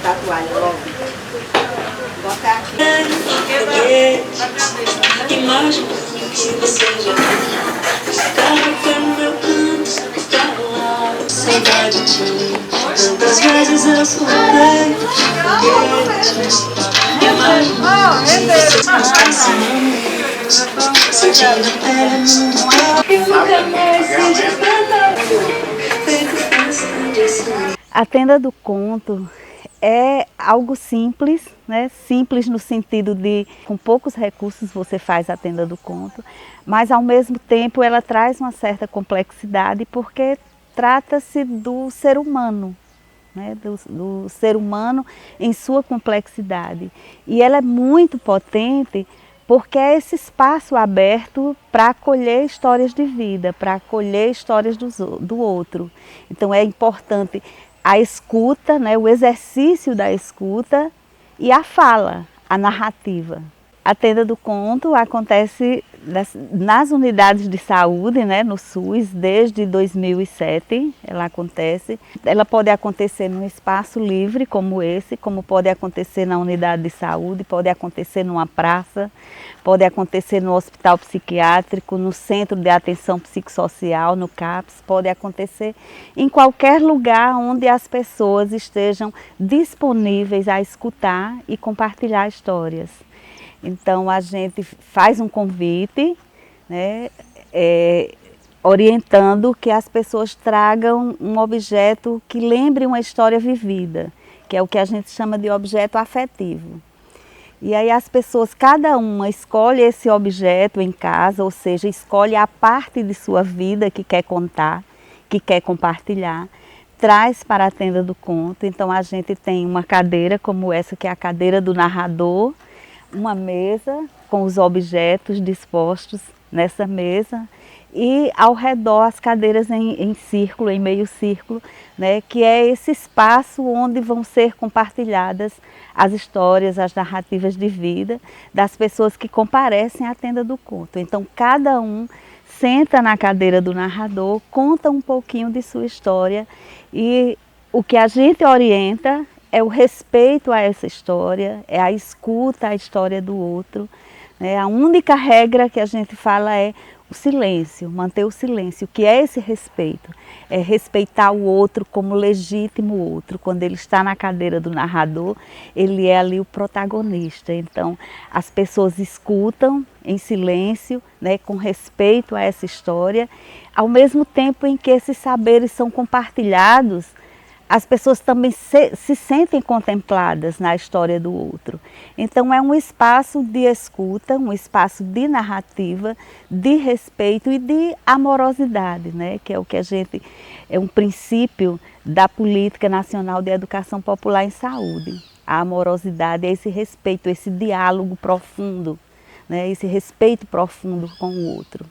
botar a toalha logo. Bota aqui. Imagem que você já fez. Cada pé no meu canto, tá lá. Saudade de mim. Tantas vezes eu soltei. Imagem que você sentindo pele no ar. Eu nunca mais senti tanta dor. Feito pensando assim. A tenda do conto é algo simples, né? Simples no sentido de com poucos recursos você faz a tenda do conto, mas ao mesmo tempo ela traz uma certa complexidade porque trata-se do ser humano, né? Do ser humano em sua complexidade. E ela é muito potente porque é esse espaço aberto para acolher histórias de vida, para acolher histórias do outro. Então é importante a escuta, né, o exercício da escuta e a fala, a narrativa. A tenda do conto acontece nas unidades de saúde, né, no SUS, desde 2007 ela acontece. Ela pode acontecer num espaço livre como esse, como pode acontecer na unidade de saúde, pode acontecer numa praça, pode acontecer no hospital psiquiátrico, no centro de atenção psicossocial, no CAPS, pode acontecer em qualquer lugar onde as pessoas estejam disponíveis a escutar e compartilhar histórias. Então a gente faz um convite, né, orientando que as pessoas tragam um objeto que lembre uma história vivida, que é o que a gente chama de objeto afetivo. E aí as pessoas, cada uma escolhe esse objeto em casa, ou seja, escolhe a parte de sua vida que quer contar, que quer compartilhar, traz para a tenda do conto. Então a gente tem uma cadeira como essa, que é a cadeira do narrador, uma mesa com os objetos dispostos nessa mesa e ao redor as cadeiras em círculo, em meio círculo, né, que é esse espaço onde vão ser compartilhadas as histórias, as narrativas de vida das pessoas que comparecem à tenda do conto. Então cada um senta na cadeira do narrador, conta um pouquinho de sua história e o que a gente orienta é o respeito a essa história, é a escuta à história do outro, né? A única regra que a gente fala é o silêncio, manter o silêncio. O que é esse respeito? É respeitar o outro como legítimo outro. Quando ele está na cadeira do narrador, ele é ali o protagonista. Então, as pessoas escutam em silêncio, né, com respeito a essa história, ao mesmo tempo em que esses saberes são compartilhados, as pessoas também se sentem contempladas na história do outro. Então é um espaço de escuta, um espaço de narrativa, de respeito e de amorosidade, né? Que é o que é um princípio da Política Nacional de Educação Popular em Saúde. A amorosidade é esse respeito, esse diálogo profundo, né? Esse respeito profundo com o outro.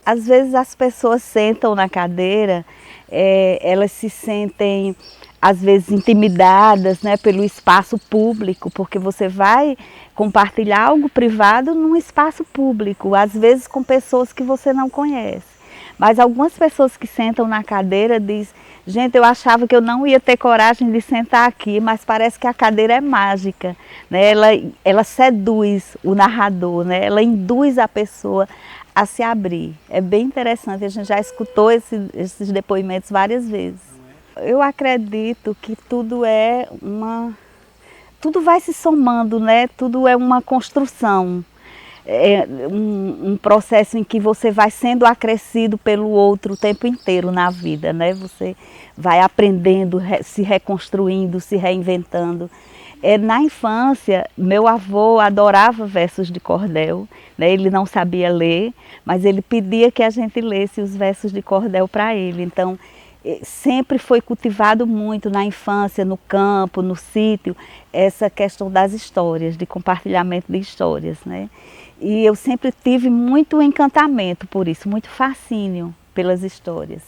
Às vezes as pessoas sentam na cadeira, elas se sentem às vezes intimidadas, né, pelo espaço público, porque você vai compartilhar algo privado num espaço público, às vezes com pessoas que você não conhece. Mas algumas pessoas que sentam na cadeira dizem, gente, eu achava que eu não ia ter coragem de sentar aqui, mas parece que a cadeira é mágica, né? Ela seduz o narrador, né? Ela induz a pessoa a se abrir. É bem interessante, a gente já escutou esses depoimentos várias vezes. Eu acredito que tudo vai se somando, né? Tudo é uma construção, é um processo em que você vai sendo acrescido pelo outro o tempo inteiro na vida, né? Você vai aprendendo, se reconstruindo, se reinventando. Na infância, meu avô adorava versos de cordel, né? Ele não sabia ler, mas ele pedia que a gente lesse os versos de cordel para ele. Então, sempre foi cultivado muito na infância, no campo, no sítio, essa questão das histórias, de compartilhamento de histórias, né? E eu sempre tive muito encantamento por isso, muito fascínio pelas histórias.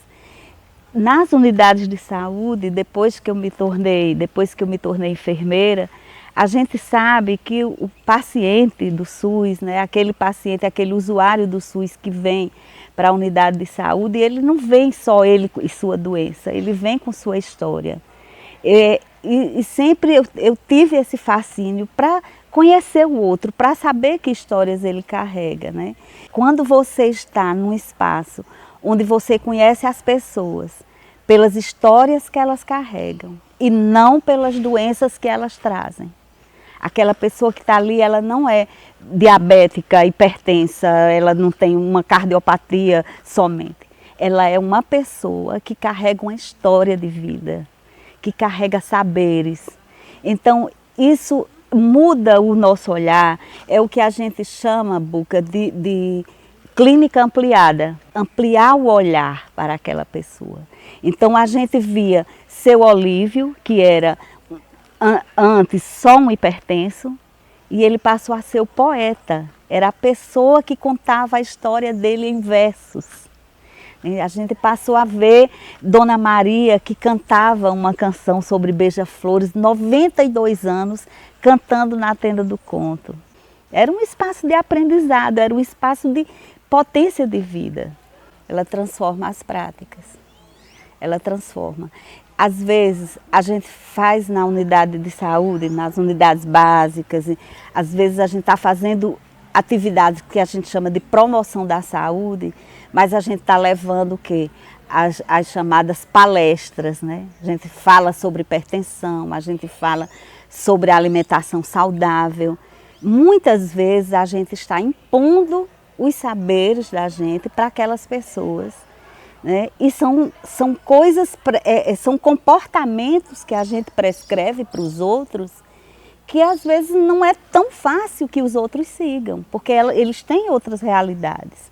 Nas unidades de saúde, depois que eu me tornei enfermeira, a gente sabe que o paciente do SUS, né, aquele usuário do SUS que vem para a unidade de saúde, ele não vem só ele e sua doença, ele vem com sua história. E sempre eu tive esse fascínio para conhecer o outro, para saber que histórias ele carrega, né? Quando você está num espaço onde você conhece as pessoas pelas histórias que elas carregam e não pelas doenças que elas trazem. Aquela pessoa que está ali, ela não é diabética, hipertensa, ela não tem uma cardiopatia somente. Ela é uma pessoa que carrega uma história de vida, que carrega saberes. Então, isso muda o nosso olhar, é o que a gente chama, Buca, de clínica ampliada, ampliar o olhar para aquela pessoa. Então, a gente via seu Olívio, que era antes só um hipertenso, e ele passou a ser o poeta, era a pessoa que contava a história dele em versos. A gente passou a ver Dona Maria, que cantava uma canção sobre beija-flores, 92 anos, cantando na tenda do conto. Era um espaço de aprendizado, era um espaço de potência de vida. Ela transforma as práticas, ela transforma. Às vezes a gente faz na unidade de saúde, nas unidades básicas, às vezes a gente está fazendo atividades que a gente chama de promoção da saúde, mas a gente está levando o quê? As chamadas palestras, né? A gente fala sobre hipertensão, a gente fala sobre alimentação saudável. Muitas vezes a gente está impondo os saberes da gente para aquelas pessoas, né? E são coisas, são comportamentos que a gente prescreve para os outros que às vezes não é tão fácil que os outros sigam, porque eles têm outras realidades.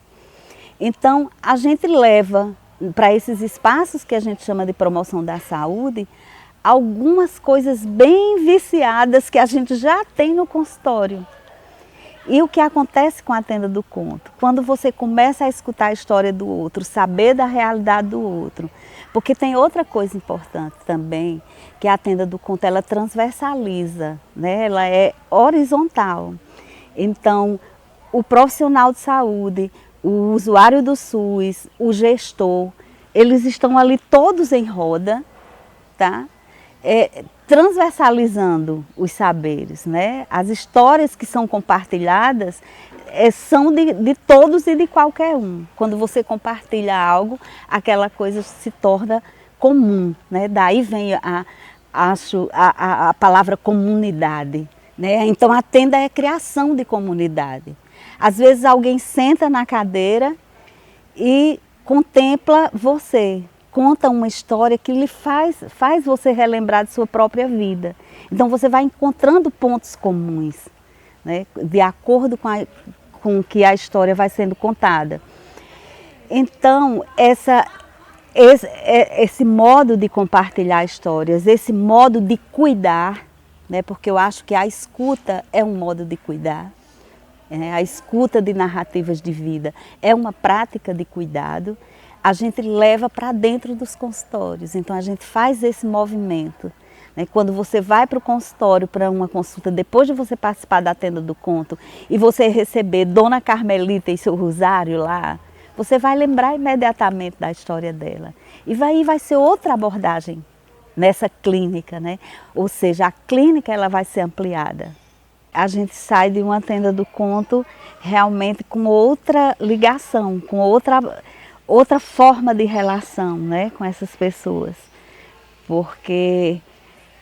Então, a gente leva para esses espaços que a gente chama de promoção da saúde, algumas coisas bem viciadas que a gente já tem no consultório. E o que acontece com a tenda do conto? Quando você começa a escutar a história do outro, saber da realidade do outro, porque tem outra coisa importante também, que a tenda do conto, ela transversaliza, né? Ela é horizontal. Então, o profissional de saúde, o usuário do SUS, o gestor, eles estão ali todos em roda, tá? Transversalizando os saberes, né? As histórias que são compartilhadas são de todos e de qualquer um. Quando você compartilha algo, aquela coisa se torna comum, né? Daí vem a palavra comunidade, né? Então a tenda é criação de comunidade. Às vezes alguém senta na cadeira e contempla você, conta uma história que lhe faz você relembrar de sua própria vida. Então você vai encontrando pontos comuns, né, de acordo com que a história vai sendo contada. Então esse modo de compartilhar histórias, esse modo de cuidar, né, porque eu acho que a escuta é um modo de cuidar, a escuta de narrativas de vida é uma prática de cuidado, a gente leva para dentro dos consultórios. Então a gente faz esse movimento, né? Quando você vai para o consultório para uma consulta, depois de você participar da tenda do conto e você receber Dona Carmelita e seu rosário lá, você vai lembrar imediatamente da história dela. E vai ser outra abordagem nessa clínica, né? Ou seja, a clínica ela vai ser ampliada. A gente sai de uma tenda do conto realmente com outra ligação, com outra forma de relação, né, com essas pessoas. Porque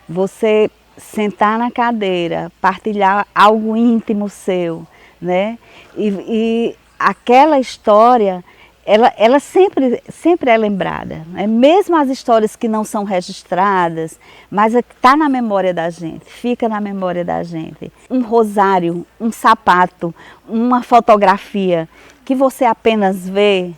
você sentar na cadeira, partilhar algo íntimo seu, né, e aquela história, ela sempre é lembrada, né? Mesmo as histórias que não são registradas, mas está na memória da gente, fica na memória da gente. Um rosário, um sapato, uma fotografia que você apenas vê,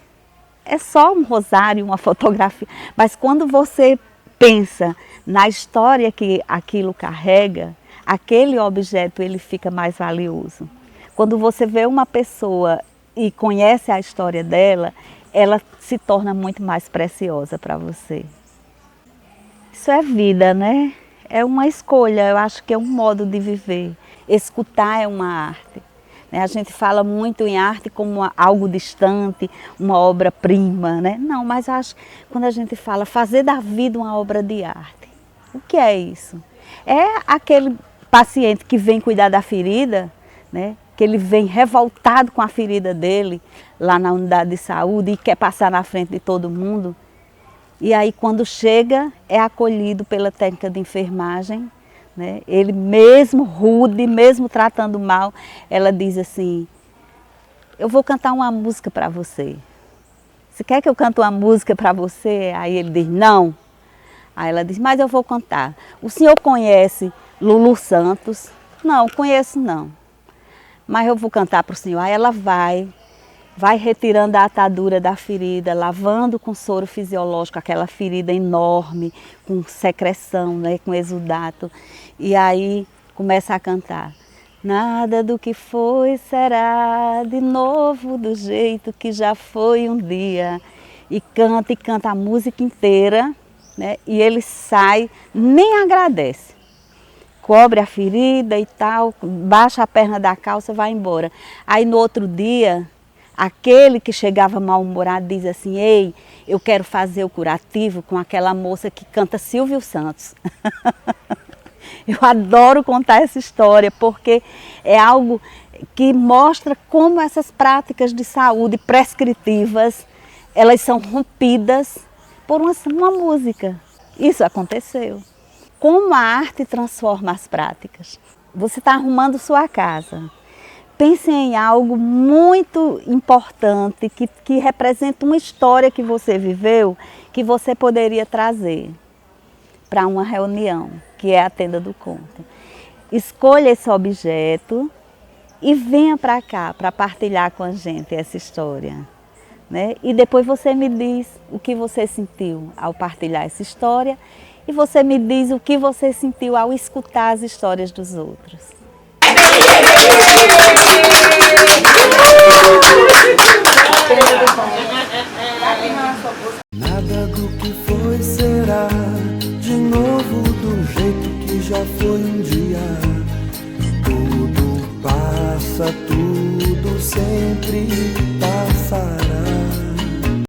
é só um rosário, uma fotografia, mas quando você pensa na história que aquilo carrega, aquele objeto ele fica mais valioso. Quando você vê uma pessoa e conhece a história dela, ela se torna muito mais preciosa para você. Isso é vida, né? É uma escolha, eu acho que é um modo de viver. Escutar é uma arte. A gente fala muito em arte como algo distante, uma obra-prima, né? Não, mas acho que quando a gente fala fazer da vida uma obra de arte, O que é isso? É aquele paciente que vem cuidar da ferida, né? Que ele vem revoltado com a ferida dele lá na unidade de saúde e quer passar na frente de todo mundo. E aí quando chega é acolhido pela técnica de enfermagem, né? Ele mesmo rude, mesmo tratando mal, ela diz assim, eu vou cantar uma música para você. Você quer que eu cante uma música para você? Aí ele diz, não. Aí ela diz, mas eu vou cantar. O senhor conhece Lulu Santos? Não, conheço não. Mas eu vou cantar para o senhor. Aí ela vai retirando a atadura da ferida, lavando com soro fisiológico aquela ferida enorme, com secreção, né, com exudato. E aí começa a cantar. Nada do que foi será de novo do jeito que já foi um dia. E canta a música inteira, né? E ele sai, nem agradece. Cobre a ferida e tal, baixa a perna da calça e vai embora. Aí no outro dia, aquele que chegava mal-humorado diz assim, ei, eu quero fazer o curativo com aquela moça que canta Silvio Santos. Eu adoro contar essa história porque é algo que mostra como essas práticas de saúde prescritivas, elas são rompidas por uma música. Isso aconteceu. Como a arte transforma as práticas. Você está arrumando sua casa. Pense em algo muito importante que representa uma história que você viveu, que você poderia trazer para uma reunião, que é a tenda do conto. Escolha esse objeto e venha para cá para partilhar com a gente essa história, né? E depois você me diz o que você sentiu ao partilhar essa história e você me diz o que você sentiu ao escutar as histórias dos outros. Nada do que foi será de novo do jeito que já foi um dia. Tudo passa, tudo sempre